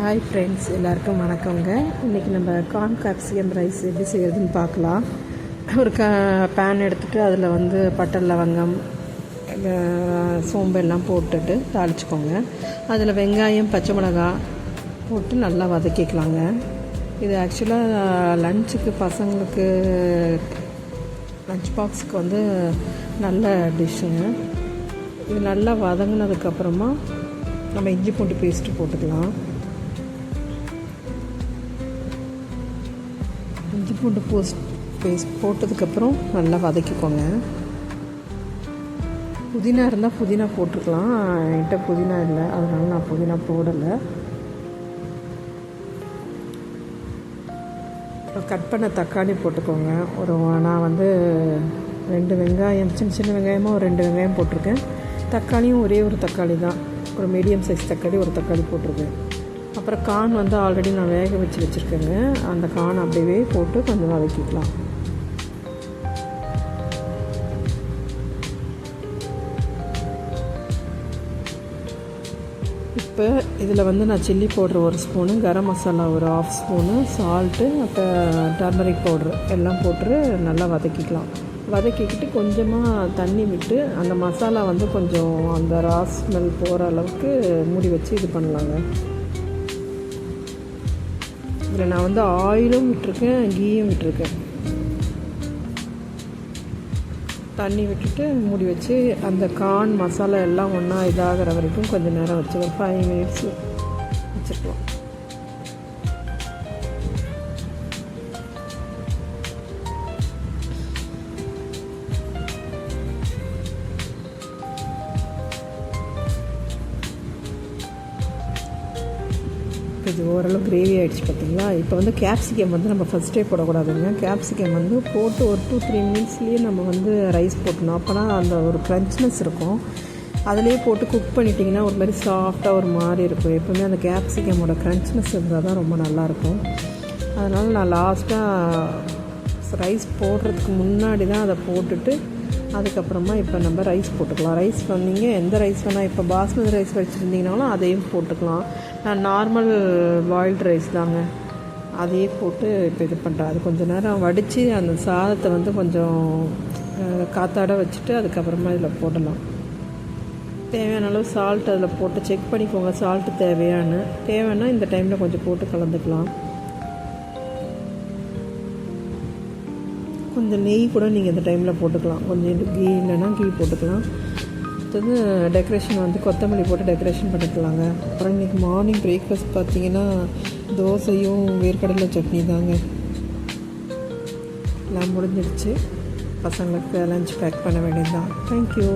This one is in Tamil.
ஹாய் ஃப்ரெண்ட்ஸ், எல்லாருக்கும் வணக்கங்க. இன்றைக்கி நம்ம கார்ன் கேப்சிகம் ரைஸ் எப்படி செய்கிறதுன்னு பார்க்கலாம். ஒரு பேன் எடுத்துகிட்டு அதில் வந்து பட்டை, லவங்கம், சோம்பு எல்லாம் போட்டுட்டு தாளிச்சுக்கோங்க. அதில் வெங்காயம், பச்சை மிளகாய் போட்டு நல்லா வதக்கிக்கலாங்க. இது ஆக்சுவலாக லஞ்சுக்கு பசங்களுக்கு லஞ்ச் பாக்ஸுக்கு வந்து நல்ல டிஷ்ஷுங்க. இது நல்லா வதங்கினதுக்கப்புறமா நம்ம இஞ்சி பூண்டு பேஸ்ட்டு போட்டுக்கலாம். இஞ்சி பூண்டு பேஸ்ட் போட்டதுக்கப்புறம் நல்லா வதக்கிக்கோங்க. புதினா இருந்தால் புதினா போட்டுக்கலாம். என்கிட்ட புதினா இல்லை, அதனால நான் புதினா போடலை. கட் பண்ண தக்காளி போட்டுக்கோங்க. நான் வந்து 2 வெங்காயம், சின்ன வெங்காயமாக ஒரு 2 வெங்காயம் போட்டிருக்கேன். தக்காளியும் ஒரே ஒரு தக்காளி தான், ஒரு மீடியம் சைஸ் தக்காளி ஒரு தக்காளி போட்டிருக்கேன். அப்புறம் கார்ன் வந்து ஆல்ரெடி நான் வேக வச்சுருக்கேங்க. அந்த கார்ன் அப்படியே போட்டு கொஞ்சம் வதக்கிக்கலாம். இப்போ இதில் வந்து நான் chilli powder 1 spoon, garam masala ஒரு 1/2 ஸ்பூனு, சால்ட்டு, அப்புறம் டர்மரிக் பவுட்ரு எல்லாம் போட்டு நல்லா வதக்கிக்கலாம். வதக்கிக்கிட்டு கொஞ்சமாக தண்ணி விட்டு அந்த மசாலா வந்து கொஞ்சம் அந்த ரா ஸ்மெல் போகிற அளவுக்கு மூடி வச்சு இது பண்ணலாங்க. இதில் நான் வந்து ஆயிலும் விட்டுருக்கேன், கீயும் விட்டுருக்கேன். தண்ணி விட்டுட்டு மூடி வச்சு அந்த கார்ன் மசாலா எல்லாம் ஒன்றா இதாகிற வரைக்கும் கொஞ்சம் நேரம் வச்சு ஒரு 5 மினிட்ஸ் வச்சுருக்கலாம். இது ஓரளவு கிரேவி ஆகிடுச்சு பார்த்தீங்களா. இப்போ வந்து கேப்சிகம் வந்து நம்ம ஃபஸ்ட்டே போடக்கூடாதுங்க. கேப்சிகம் வந்து போட்டு ஒரு 2-3 மினிட்ஸ்லேயே நம்ம வந்து ரைஸ் போட்டணும். அப்போனா அந்த ஒரு க்ரன்ச்னஸ் இருக்கும். அதிலே போட்டு குக் பண்ணிட்டிங்கன்னா ஒரு மாதிரி சாஃப்டாக ஒரு மாதிரி இருக்கும். எப்போவுமே அந்த கேப்சிகமோட க்ரன்ச்னஸ் இருந்தால் தான் ரொம்ப நல்லாயிருக்கும். அதனால் நான் லாஸ்ட்டாக ரைஸ் போடுறதுக்கு முன்னாடி தான் அதை போட்டுட்டு அதுக்கப்புறமா இப்போ நம்ம ரைஸ் போட்டுக்கலாம். ரைஸ் வந்தீங்க எந்த ரைஸ் வேணால், இப்போ பாஸ்மதி ரைஸ் வச்சுருந்தீங்கனாலும் அதையும் போட்டுக்கலாம். நான் நார்மல் பாயில்டு ரைஸ் தாங்க, அதையே போட்டு இப்போ இது பண்ணுறேன். அது கொஞ்சம் நேரம் வடித்து அந்த சாதத்தை வந்து கொஞ்சம் காத்தாட வச்சுட்டு அதுக்கப்புறமா இதில் போடலாம். தேவையான அளவு சால்ட் அதில் போட்டு செக் பண்ணிக்கோங்க, சால்ட்டு தேவைன்னா இந்த டைமில் கொஞ்சம் போட்டு கலந்துக்கலாம். கொஞ்சம் நெய் கூட நீங்கள் இந்த டைமில் போட்டுக்கலாம். கொஞ்சம் கீ இல்லைன்னா கீ போட்டுக்கலாம். அடுத்தது டெக்கரேஷன் வந்து கொத்தமல்லி போட்டு டெக்கரேஷன் பண்ணிக்கலாங்க. அப்புறம் இன்றைக்கி மார்னிங் பிரேக்ஃபாஸ்ட் பார்த்தீங்கன்னா தோசையும் வேர்க்கடலை சட்னி தாங்க. எல்லாம் முடிஞ்சிடுச்சு. பசங்களுக்கு லஞ்ச் பேக் பண்ண வேண்டியது தான். தேங்க்யூ.